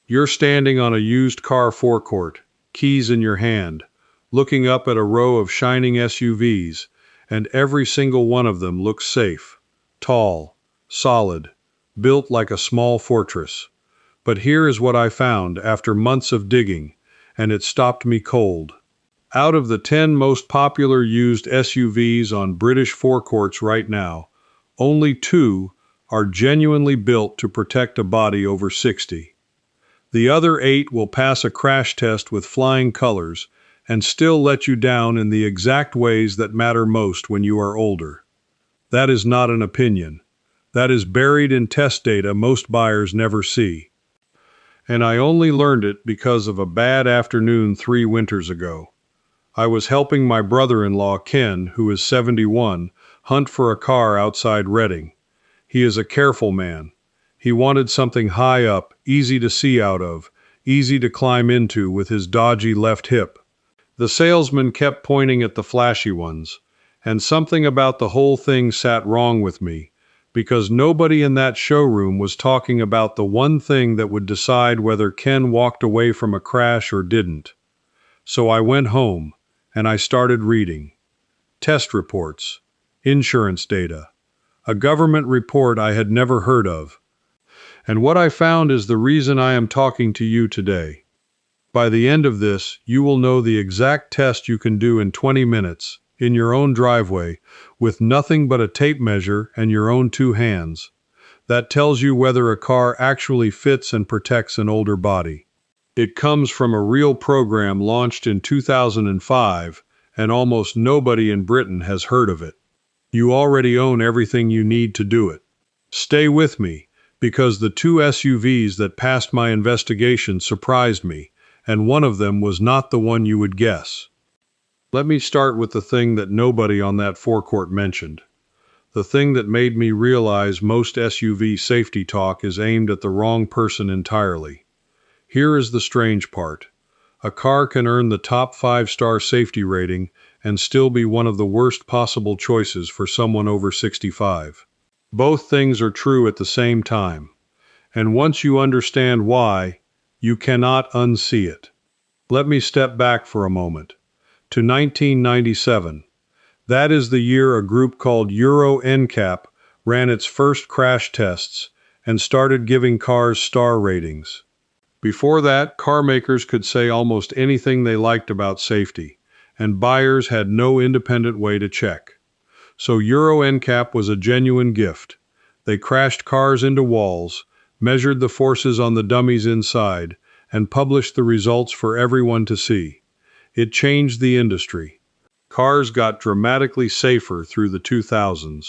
You're standing on a used car forecourt, keys in your hand, looking up at a row of shining SUVs, and every single one of them looks safe, tall, solid, built like a small fortress. But here is what I found after months of digging, and it stopped me cold. Out of the 10 most popular used SUVs on British forecourts right now, only 2 are genuinely built to protect a body over 60. The other 8 will pass a crash test with flying colors and still let you down in the exact ways that matter most when you are older. That is not an opinion. That is buried in test data most buyers never see. And I only learned it because of a bad afternoon 3 winters ago. I was helping my brother-in-law, Ken, who is 71, hunt for a car outside Reading. He is a careful man. He wanted something high up, easy to see out of, easy to climb into with his dodgy left hip. The salesman kept pointing at the flashy ones, and something about the whole thing sat wrong with me, because nobody in that showroom was talking about the one thing that would decide whether Ken walked away from a crash or didn't. So I went home, and I started reading. Test reports, insurance data, a government report I had never heard of. And what I found is the reason I am talking to you today. By the end of this, you will know the exact test you can do in 20 minutes, in your own driveway, with nothing but a tape measure and your own 2 hands. That tells you whether a car actually fits and protects an older body. It comes from a real program launched in 2005, and almost nobody in Britain has heard of it. You already own everything you need to do it. Stay with me, because the 2 SUVs that passed my investigation surprised me, and one of them was not the one you would guess. Let me start with the thing that nobody on that forecourt mentioned. The thing that made me realize most SUV safety talk is aimed at the wrong person entirely. Here is the strange part. A car can earn the top 5-star safety rating and still be one of the worst possible choices for someone over 65. Both things are true at the same time. And once you understand why, you cannot unsee it. Let me step back for a moment. To 1997. That is the year a group called Euro NCAP ran its first crash tests and started giving cars star ratings. Before that, car makers could say almost anything they liked about safety, and buyers had no independent way to check. So Euro NCAP was a genuine gift. They crashed cars into walls, measured the forces on the dummies inside, and published the results for everyone to see. It changed the industry. Cars got dramatically safer through the 2000s.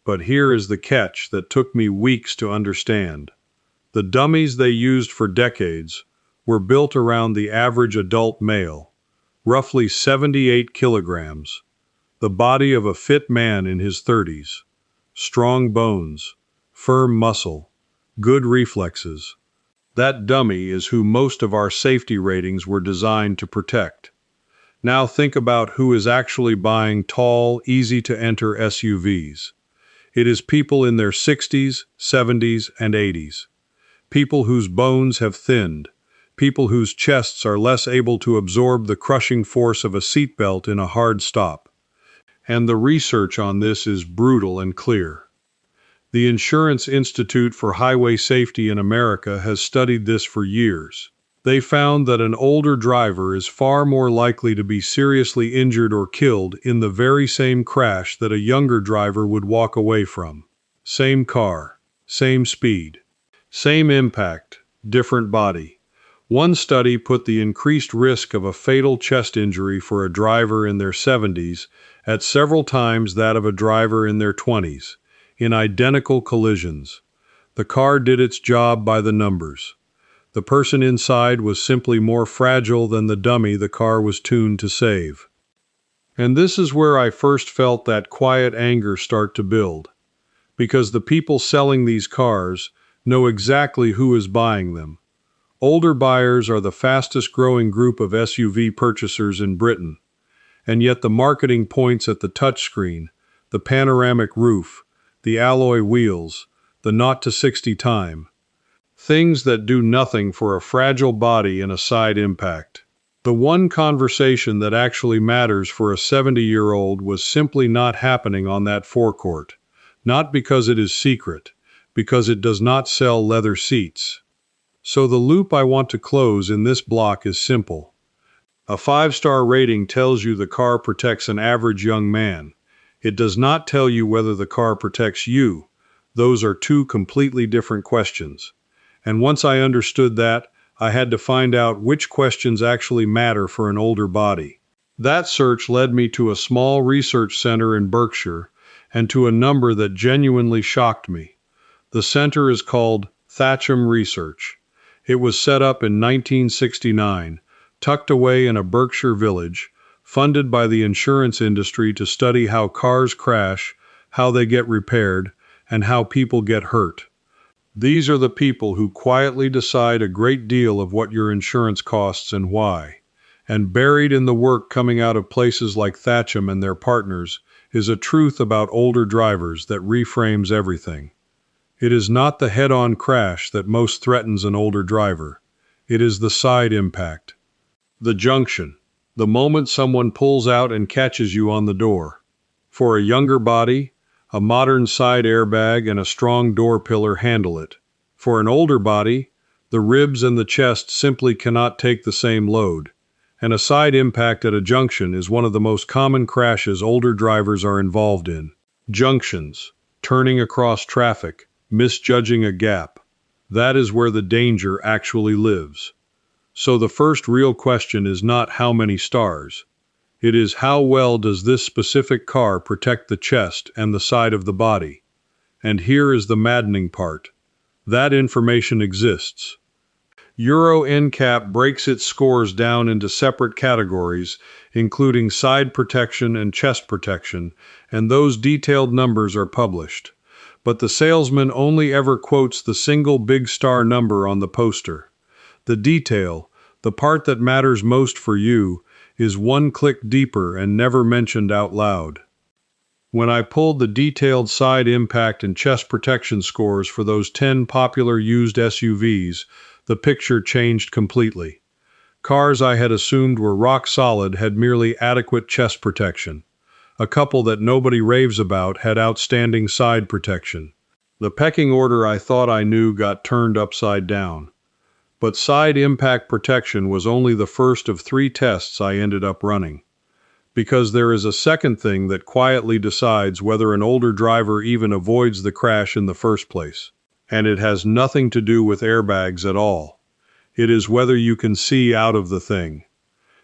But here is the catch that took me weeks to understand. The dummies they used for decades were built around the average adult male, roughly 78 kilograms, the body of a fit man in his 30s, strong bones, firm muscle, good reflexes. That dummy is who most of our safety ratings were designed to protect. Now think about who is actually buying tall, easy-to-enter SUVs. It is people in their 60s, 70s, and 80s. People whose bones have thinned, people whose chests are less able to absorb the crushing force of a seatbelt in a hard stop. And the research on this is brutal and clear. The Insurance Institute for Highway Safety in America has studied this for years. They found that an older driver is far more likely to be seriously injured or killed in the very same crash that a younger driver would walk away from. Same car, same speed. Same impact, different body. One study put the increased risk of a fatal chest injury for a driver in their 70s at several times that of a driver in their 20s, in identical collisions. The car did its job by the numbers. The person inside was simply more fragile than the dummy the car was tuned to save. And this is where I first felt that quiet anger start to build, because the people selling these cars know exactly who is buying them. Older buyers are the fastest growing group of SUV purchasers in Britain, and yet the marketing points at the touchscreen, the panoramic roof, the alloy wheels, the 0 to 60 time. things that do nothing for a fragile body in a side impact. The one conversation that actually matters for a 70-year-old was simply not happening on that forecourt. Not because it is secret, because it does not sell leather seats. So the loop I want to close in this block is simple. A 5-star rating tells you the car protects an average young man. It does not tell you whether the car protects you. Those are two completely different questions. And once I understood that, I had to find out which questions actually matter for an older body. That search led me to a small research center in Berkshire and to a number that genuinely shocked me. The center is called Thatcham Research. It was set up in 1969, tucked away in a Berkshire village, funded by the insurance industry to study how cars crash, how they get repaired, and how people get hurt. These are the people who quietly decide a great deal of what your insurance costs and why. And buried in the work coming out of places like Thatcham and their partners is a truth about older drivers that reframes everything. It is not the head-on crash that most threatens an older driver. It is the side impact. The junction. The moment someone pulls out and catches you on the door. For a younger body, a modern side airbag and a strong door pillar handle it. For an older body, the ribs and the chest simply cannot take the same load. And a side impact at a junction is one of the most common crashes older drivers are involved in. Junctions. Turning across traffic, misjudging a gap. That is where the danger actually lives. So the first real question is not how many stars. It is how well does this specific car protect the chest and the side of the body? And here is the maddening part. That information exists. Euro NCAP breaks its scores down into separate categories, including side protection and chest protection, and those detailed numbers are published. But the salesman only ever quotes the single big star number on the poster. The detail, the part that matters most for you, is one click deeper and never mentioned out loud. When I pulled the detailed side impact and chest protection scores for those 10 popular used SUVs, the picture changed completely. Cars I had assumed were rock solid had merely adequate chest protection. A couple that nobody raves about had outstanding side protection. The pecking order I thought I knew got turned upside down. But side impact protection was only the first of 3 tests I ended up running. Because there is a second thing that quietly decides whether an older driver even avoids the crash in the first place. And it has nothing to do with airbags at all. It is whether you can see out of the thing.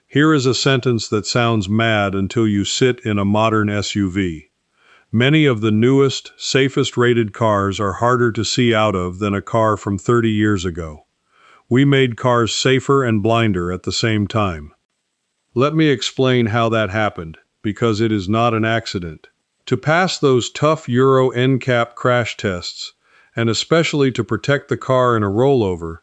Here is a sentence that sounds mad until you sit in a modern SUV. Many of the newest, safest rated cars are harder to see out of than a car from 30 years ago. We made cars safer and blinder at the same time. Let me explain how that happened, because it is not an accident. To pass those tough Euro NCAP crash tests, and especially to protect the car in a rollover,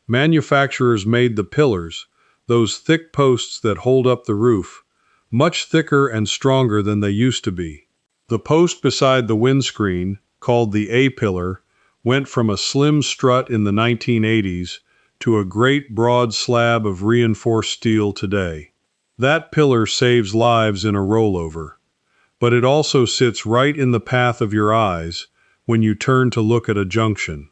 manufacturers made the pillars, those thick posts that hold up the roof, much thicker and stronger than they used to be. The post beside the windscreen, called the A-pillar, went from a slim strut in the 1980s to a great broad slab of reinforced steel today. That pillar saves lives in a rollover, but it also sits right in the path of your eyes when you turn to look at a junction.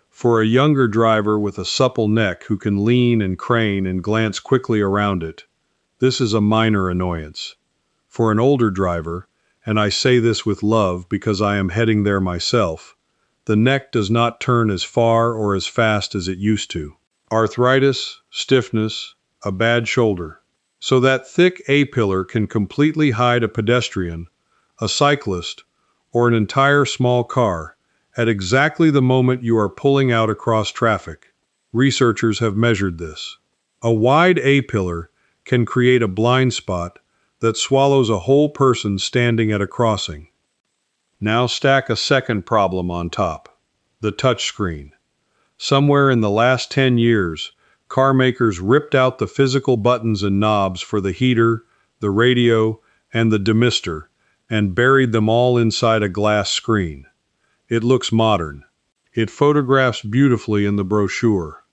For a younger driver with a supple neck who can lean and crane and glance quickly around it, this is a minor annoyance. For an older driver, and I say this with love because I am heading there myself, the neck does not turn as far or as fast as it used to. Arthritis, stiffness, a bad shoulder. So that thick A-pillar can completely hide a pedestrian, a cyclist, or an entire small car at exactly the moment you are pulling out across traffic. Researchers have measured this. A wide A-pillar can create a blind spot that swallows a whole person standing at a crossing. Now stack a second problem on top, the touchscreen. Somewhere in the last 10 years, car makers ripped out the physical buttons and knobs for the heater, the radio, and the demister, and buried them all inside a glass screen. It looks modern. It photographs beautifully in the brochure,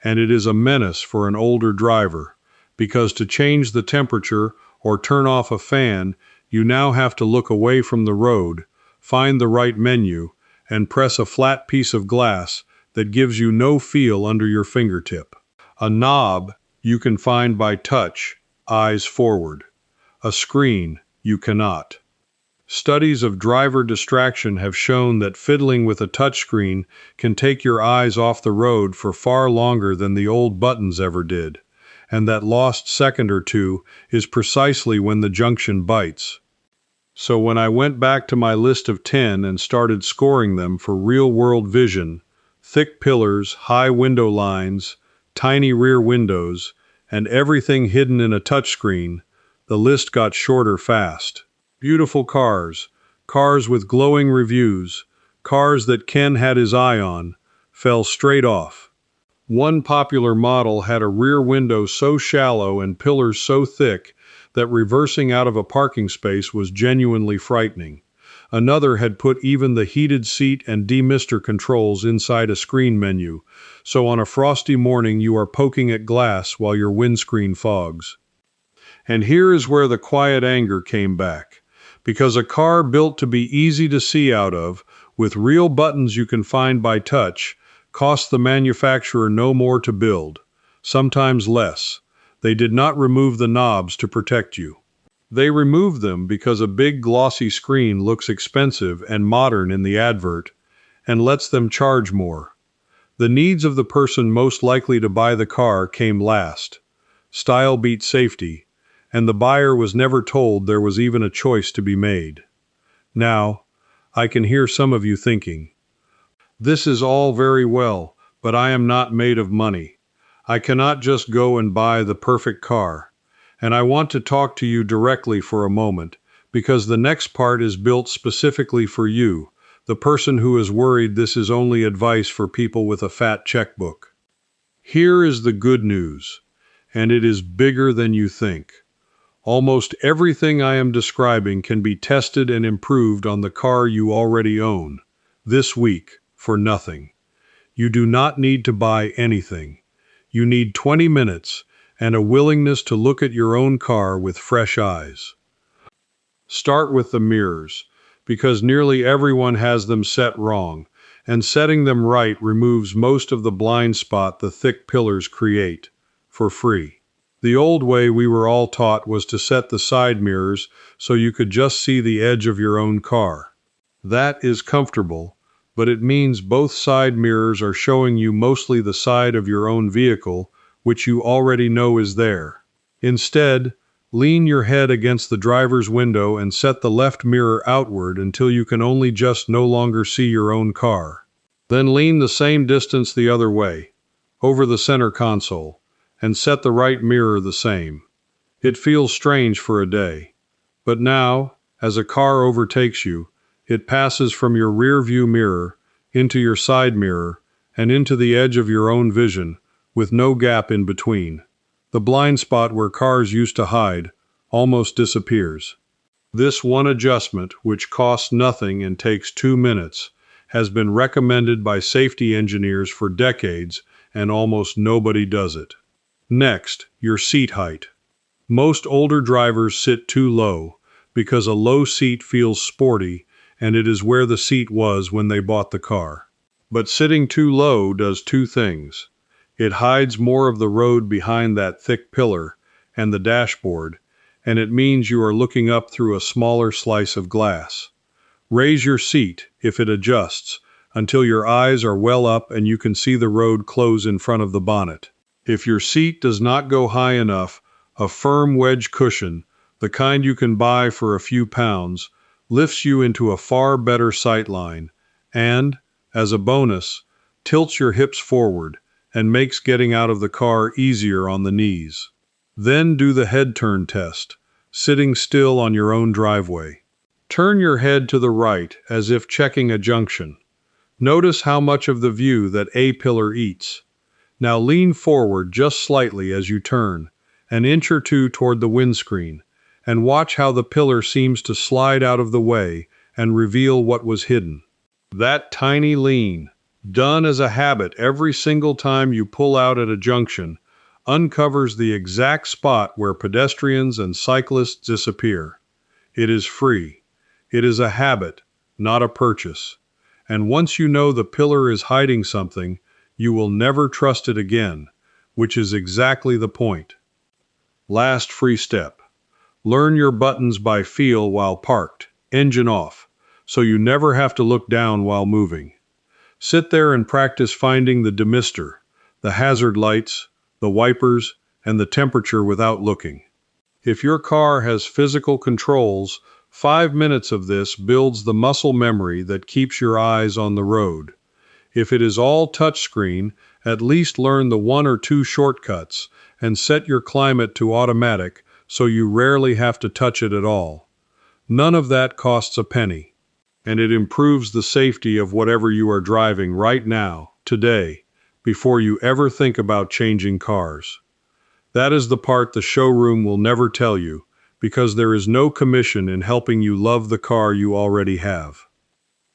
and it is a menace for an older driver, because to change the temperature or turn off a fan, you now have to look away from the road, find the right menu, and press a flat piece of glass that gives you no feel under your fingertip. A knob you can find by touch, eyes forward. A screen you cannot. Studies of driver distraction have shown that fiddling with a touchscreen can take your eyes off the road for far longer than the old buttons ever did, and that lost second or two is precisely when the junction bites. So when I went back to my list of 10 and started scoring them for real-world vision, thick pillars, high window lines, tiny rear windows, and everything hidden in a touchscreen, the list got shorter fast. Beautiful cars, cars with glowing reviews, cars that Ken had his eye on, fell straight off. One popular model had a rear window so shallow and pillars so thick that reversing out of a parking space was genuinely frightening. Another had put even the heated seat and demister controls inside a screen menu, so on a frosty morning you are poking at glass while your windscreen fogs. And here is where the quiet anger came back. Because a car built to be easy to see out of, with real buttons you can find by touch, cost the manufacturer no more to build, sometimes less. They did not remove the knobs to protect you. They removed them because a big glossy screen looks expensive and modern in the advert, and lets them charge more. The needs of the person most likely to buy the car came last. Style beat safety, and the buyer was never told there was even a choice to be made. Now, I can hear some of you thinking, this is all very well, but I am not made of money. I cannot just go and buy the perfect car. And I want to talk to you directly for a moment, because the next part is built specifically for you, the person who is worried this is only advice for people with a fat checkbook. Here is the good news, and it is bigger than you think. Almost everything I am describing can be tested and improved on the car you already own, this week, for nothing. You do not need to buy anything. You need 20 minutes and a willingness to look at your own car with fresh eyes. Start with the mirrors, because nearly everyone has them set wrong, and setting them right removes most of the blind spot the thick pillars create, for free. The old way we were all taught was to set the side mirrors so you could just see the edge of your own car. That is comfortable, but it means both side mirrors are showing you mostly the side of your own vehicle, which you already know is there. Instead, lean your head against the driver's window and set the left mirror outward until you can only just no longer see your own car. Then lean the same distance the other way, over the center console, and set the right mirror the same. It feels strange for a day. But now, as a car overtakes you, it passes from your rear view mirror into your side mirror and into the edge of your own vision, with no gap in between. The blind spot where cars used to hide almost disappears. This one adjustment, which costs nothing and takes 2 minutes, has been recommended by safety engineers for decades, and almost nobody does it. Next, your seat height. Most older drivers sit too low because a low seat feels sporty and it is where the seat was when they bought the car. But sitting too low does two things. It hides more of the road behind that thick pillar and the dashboard, and it means you are looking up through a smaller slice of glass. Raise your seat, if it adjusts, until your eyes are well up and you can see the road close in front of the bonnet. If your seat does not go high enough, a firm wedge cushion, the kind you can buy for a few pounds, lifts you into a far better sight line and, as a bonus, tilts your hips forward and makes getting out of the car easier on the knees. Then do the head turn test, sitting still on your own driveway. Turn your head to the right as if checking a junction. Notice how much of the view that a pillar eats. Now lean forward just slightly as you turn, an inch or two toward the windscreen, and watch how the pillar seems to slide out of the way and reveal what was hidden. That tiny lean, done as a habit every single time you pull out at a junction, uncovers the exact spot where pedestrians and cyclists disappear. It is free. It is a habit, not a purchase. And once you know the pillar is hiding something, you will never trust it again, which is exactly the point. Last free step. Learn your buttons by feel while parked, engine off, so you never have to look down while moving. Sit there and practice finding the demister, the hazard lights, the wipers, and the temperature without looking. If your car has physical controls, 5 minutes of this builds the muscle memory that keeps your eyes on the road. If it is all touchscreen, at least learn the 1 or 2 shortcuts and set your climate to automatic so you rarely have to touch it at all. None of that costs a penny, and it improves the safety of whatever you are driving right now, today, before you ever think about changing cars. That is the part the showroom will never tell you, because there is no commission in helping you love the car you already have.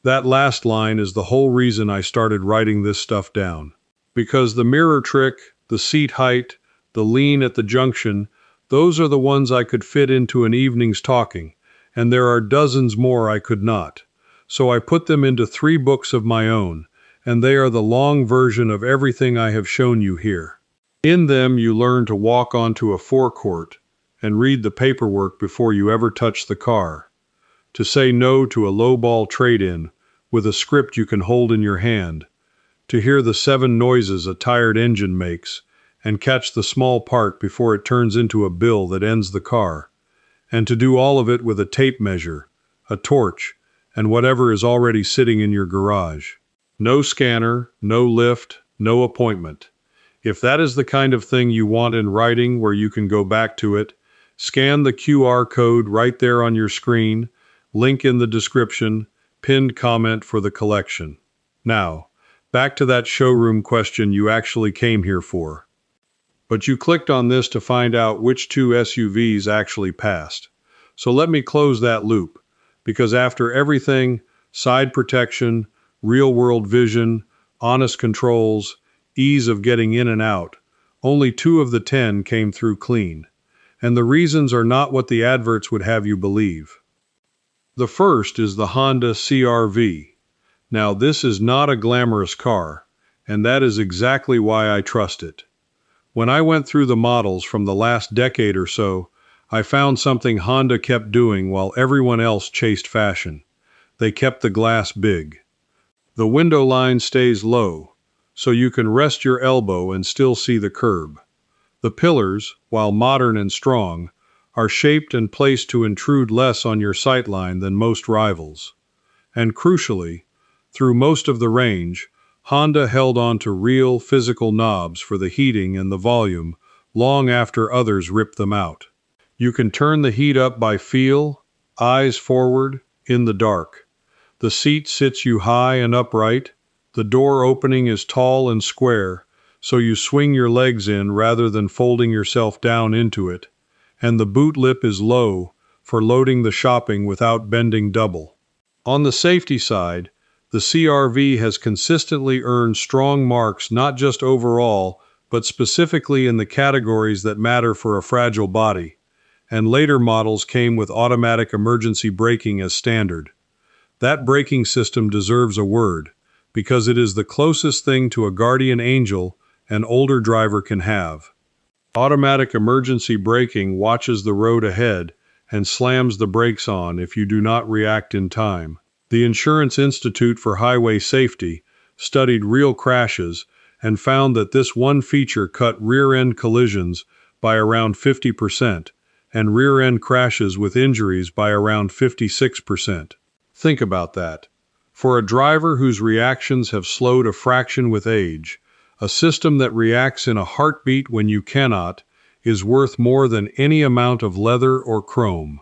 That last line is the whole reason I started writing this stuff down. Because the mirror trick, the seat height, the lean at the junction, those are the ones I could fit into an evening's talking, and there are dozens more I could not. So I put them into 3 books of my own, and they are the long version of everything I have shown you here. In them you learn to walk onto a forecourt and read the paperwork before you ever touch the car, to say no to a low-ball trade-in with a script you can hold in your hand, to hear the 7 noises a tired engine makes, and catch the small part before it turns into a bill that ends the car, and to do all of it with a tape measure, a torch, and whatever is already sitting in your garage. No scanner, no lift, no appointment. If that is the kind of thing you want in writing where you can go back to it, scan the QR code right there on your screen, link in the description, pinned comment for the collection. Now, back to that showroom question you actually came here for. But you clicked on this to find out which 2 SUVs actually passed. So let me close that loop, because after everything, side protection, real-world vision, honest controls, ease of getting in and out, only 2 of the 10 came through clean. And the reasons are not what the adverts would have you believe. The first is the Honda CR-V. Now this is not a glamorous car, and that is exactly why I trust it. When I went through the models from the last decade or so, I found something Honda kept doing while everyone else chased fashion. They kept the glass big. The window line stays low, so you can rest your elbow and still see the curb. The pillars, while modern and strong, are shaped and placed to intrude less on your sightline than most rivals. And crucially, through most of the range, Honda held on to real physical knobs for the heating and the volume long after others ripped them out. You can turn the heat up by feel, eyes forward, in the dark. The seat sits you high and upright. The door opening is tall and square, so you swing your legs in rather than folding yourself down into it. And the boot lip is low for loading the shopping without bending double. On the safety side, the CR-V has consistently earned strong marks not just overall, but specifically in the categories that matter for a fragile body, and later models came with automatic emergency braking as standard. That braking system deserves a word, because it is the closest thing to a guardian angel an older driver can have. Automatic emergency braking watches the road ahead and slams the brakes on if you do not react in time. The Insurance Institute for Highway Safety studied real crashes and found that this one feature cut rear-end collisions by around 50% and rear-end crashes with injuries by around 56%. Think about that. For a driver whose reactions have slowed a fraction with age, a system that reacts in a heartbeat when you cannot is worth more than any amount of leather or chrome.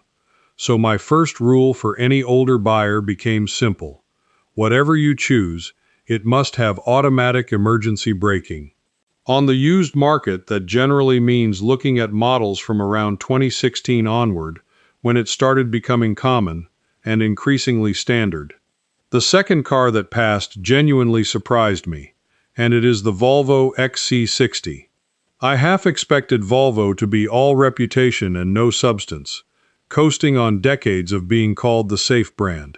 So my first rule for any older buyer became simple. Whatever you choose, it must have automatic emergency braking. On the used market, that generally means looking at models from around 2016 onward, when it started becoming common and increasingly standard. The second car that passed genuinely surprised me, and it is the Volvo XC60. I half expected Volvo to be all reputation and no substance, coasting on decades of being called the safe brand.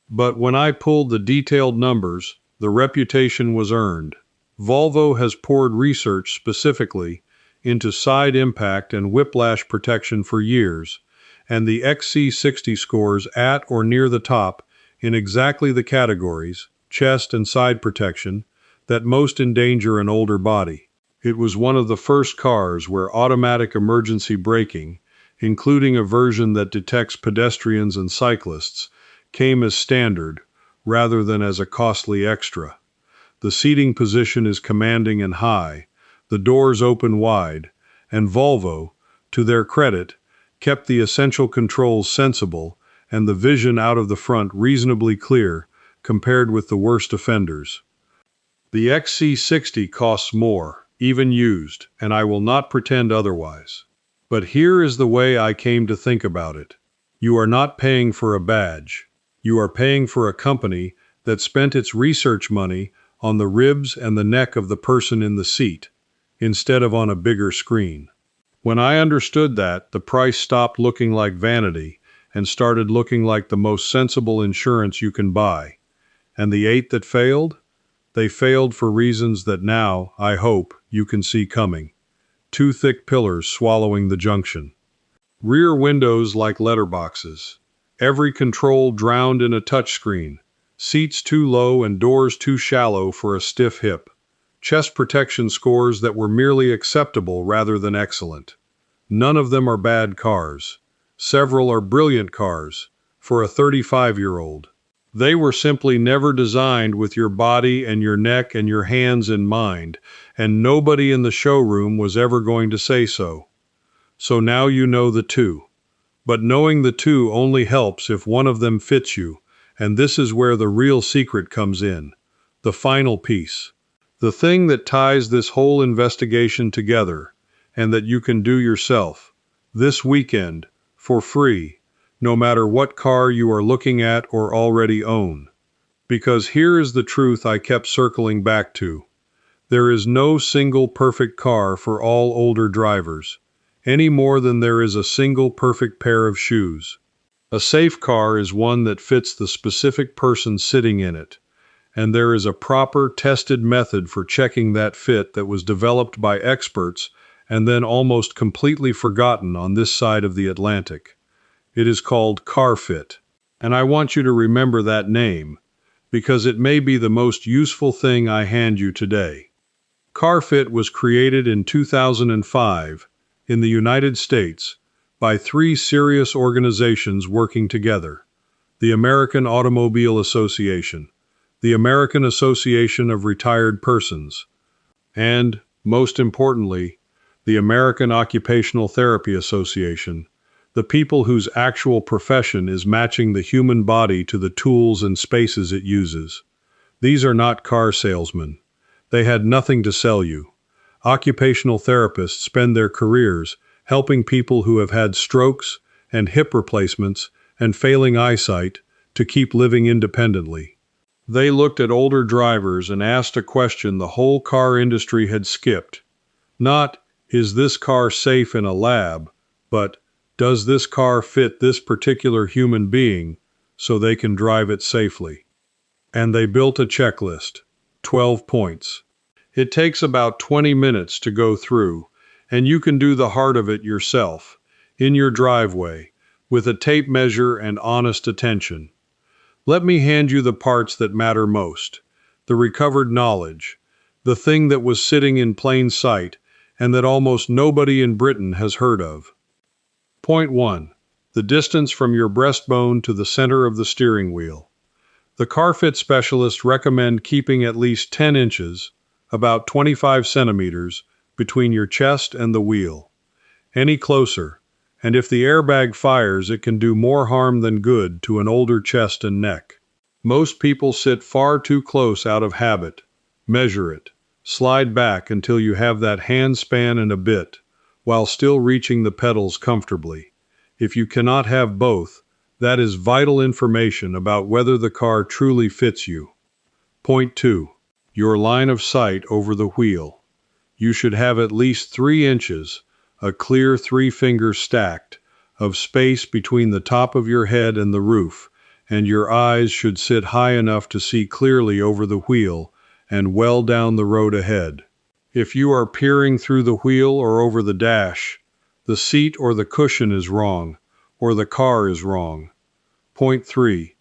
But when I pulled the detailed numbers, the reputation was earned. Volvo has poured research specifically into side impact and whiplash protection for years, and the XC60 scores at or near the top in exactly the categories, chest and side protection, that most endanger an older body. It was one of the first cars where automatic emergency braking, including a version that detects pedestrians and cyclists, came as standard rather than as a costly extra. The seating position is commanding and high, the doors open wide, and Volvo, to their credit, kept the essential controls sensible and the vision out of the front reasonably clear compared with the worst offenders. The XC60 costs more, even used, and I will not pretend otherwise. But here is the way I came to think about it. You are not paying for a badge. You are paying for a company that spent its research money on the ribs and the neck of the person in the seat, instead of on a bigger screen. When I understood that, the price stopped looking like vanity and started looking like the most sensible insurance you can buy. And the 8 that failed? They failed for reasons that now, I hope, you can see coming. 2 thick pillars swallowing the junction. Rear windows like letterboxes. Every control drowned in a touchscreen. Seats too low and doors too shallow for a stiff hip. Chest protection scores that were merely acceptable rather than excellent. None of them are bad cars. Several are brilliant cars for a 35-year-old. They were simply never designed with your body and your neck and your hands in mind, and nobody in the showroom was ever going to say so. So now you know the two. But knowing the two only helps if one of them fits you, and this is where the real secret comes in. The final piece. The thing that ties this whole investigation together, and that you can do yourself, this weekend, for free, no matter what car you are looking at or already own. Because here is the truth I kept circling back to. There is no single perfect car for all older drivers, any more than there is a single perfect pair of shoes. A safe car is one that fits the specific person sitting in it, and there is a proper, tested method for checking that fit that was developed by experts and then almost completely forgotten on this side of the Atlantic. It is called CarFit, and I want you to remember that name, because it may be the most useful thing I hand you today. CarFit was created in 2005 in the United States by 3 serious organizations working together: the American Automobile Association, the American Association of Retired Persons, and, most importantly, the American Occupational Therapy Association, the people whose actual profession is matching the human body to the tools and spaces it uses. These are not car salesmen. They had nothing to sell you. Occupational therapists spend their careers helping people who have had strokes and hip replacements and failing eyesight to keep living independently. They looked at older drivers and asked a question the whole car industry had skipped. Not, is this car safe in a lab, but, does this car fit this particular human being so they can drive it safely? And they built a checklist, 12 points. It takes about 20 minutes to go through, and you can do the heart of it yourself, in your driveway, with a tape measure and honest attention. Let me hand you the parts that matter most, the recovered knowledge, the thing that was sitting in plain sight and that almost nobody in Britain has heard of. Point 1. The distance from your breastbone to the center of the steering wheel. The CarFit specialists recommend keeping at least 10 inches, about 25 centimeters, between your chest and the wheel. Any closer, and if the airbag fires, it can do more harm than good to an older chest and neck. Most people sit far too close out of habit. Measure it. Slide back until you have that hand span and a bit, while still reaching the pedals comfortably. If you cannot have both, That is vital information about whether the car truly fits you. Point 2. Your line of sight over the wheel. You should have at least 3 inches, a clear 3 fingers stacked, of space between the top of your head and the roof, and your eyes should sit high enough to see clearly over the wheel and well down the road ahead. If you are peering through the wheel or over the dash, the seat or the cushion is wrong, or the car is wrong. Point 3.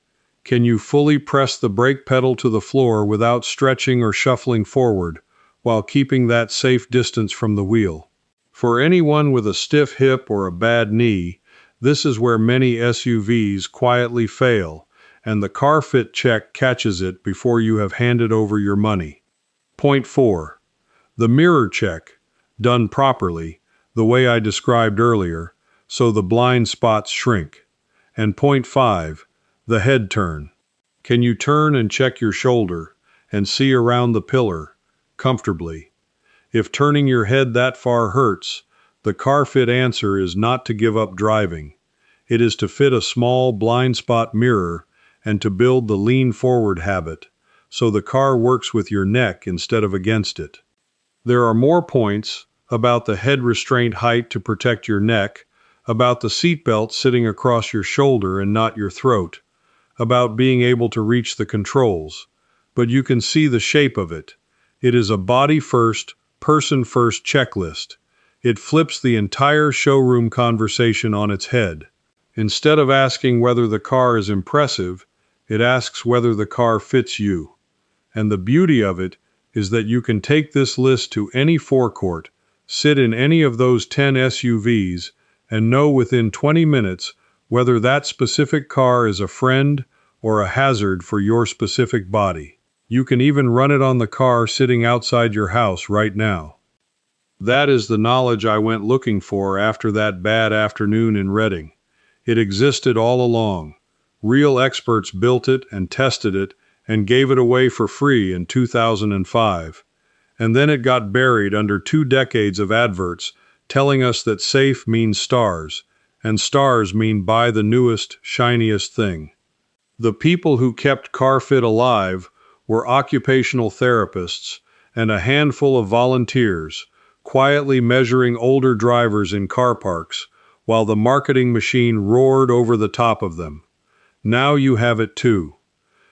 Can you fully press the brake pedal to the floor without stretching or shuffling forward, while keeping that safe distance from the wheel? For anyone with a stiff hip or a bad knee, this is where many SUVs quietly fail, and the car fit check catches it before you have handed over your money. Point 4. The mirror check, done properly, the way I described earlier, so the blind spots shrink. And point 5. The head turn. Can you turn and check your shoulder and see around the pillar comfortably? If turning your head that far hurts, the car fit answer is not to give up driving. It is to fit a small blind spot mirror and to build the lean forward habit, so the car works with your neck instead of against it. There are more points about the head restraint height to protect your neck, about the seatbelt sitting across your shoulder and not your throat, about being able to reach the controls, but you can see the shape of it. It is a body-first, person-first checklist. It flips the entire showroom conversation on its head. Instead of asking whether the car is impressive, it asks whether the car fits you. And the beauty of it is that you can take this list to any forecourt, sit in any of those 10 SUVs, and know within 20 minutes whether that specific car is a friend or a hazard for your specific body. You can even run it on the car sitting outside your house right now. That is the knowledge I went looking for after that bad afternoon in Reading. It existed all along. Real experts built it and tested it and gave it away for free in 2005. And then it got buried under 2 decades of adverts telling us that safe means stars, and stars mean buy the newest, shiniest thing. The people who kept CarFit alive were occupational therapists and a handful of volunteers, quietly measuring older drivers in car parks, while the marketing machine roared over the top of them. Now you have it too.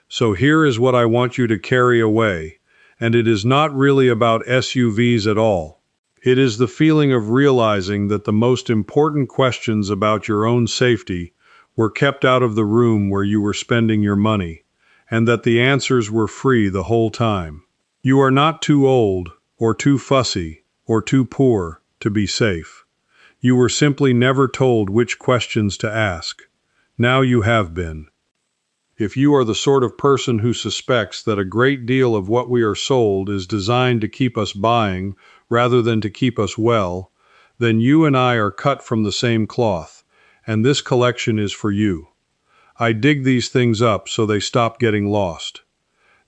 So here is what I want you to carry away, and it is not really about SUVs at all. It is the feeling of realizing that the most important questions about your own safety were kept out of the room where you were spending your money, and that the answers were free the whole time. You are not too old, or too fussy, or too poor to be safe. You were simply never told which questions to ask. Now you have been. If you are the sort of person who suspects that a great deal of what we are sold is designed to keep us buying rather than to keep us well, then you and I are cut from the same cloth, and this collection is for you. I dig these things up so they stop getting lost.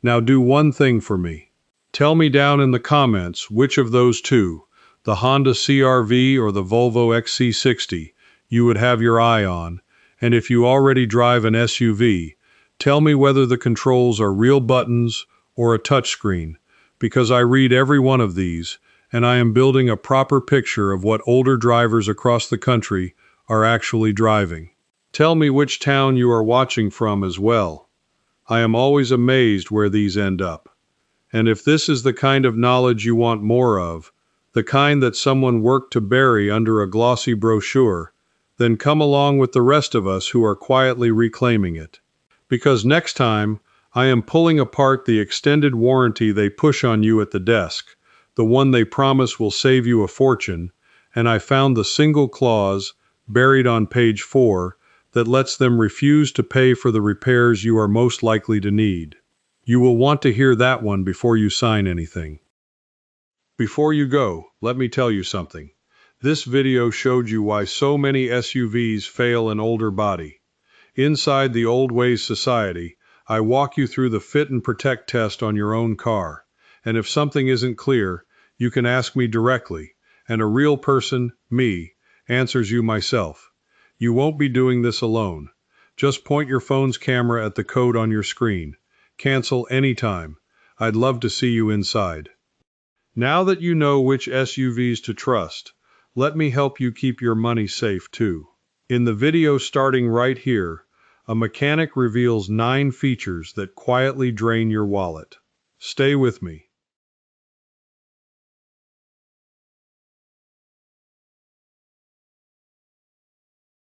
Now do one thing for me. Tell me down in the comments which of those two, the Honda CR-V or the Volvo XC60, you would have your eye on, and if you already drive an SUV, tell me whether the controls are real buttons or a touchscreen, because I read every one of these, and I am building a proper picture of what older drivers across the country are actually driving. Tell me which town you are watching from as well. I am always amazed where these end up. And if this is the kind of knowledge you want more of, the kind that someone worked to bury under a glossy brochure, then come along with the rest of us who are quietly reclaiming it. Because next time, I am pulling apart the extended warranty they push on you at the desk, the one they promise will save you a fortune, and I found the single clause, buried on page 4, that lets them refuse to pay for the repairs you are most likely to need. You will want to hear that one before you sign anything. Before you go, let me tell you something. This video showed you why so many SUVs fail an older body. Inside the Old Ways Society, I walk you through the fit and protect test on your own car. And if something isn't clear, you can ask me directly, and a real person, me, answers you myself. You won't be doing this alone. Just point your phone's camera at the code on your screen. Cancel anytime. I'd love to see you inside. Now that you know which SUVs to trust, let me help you keep your money safe too. In the video starting right here, a mechanic reveals 9 features that quietly drain your wallet. Stay with me.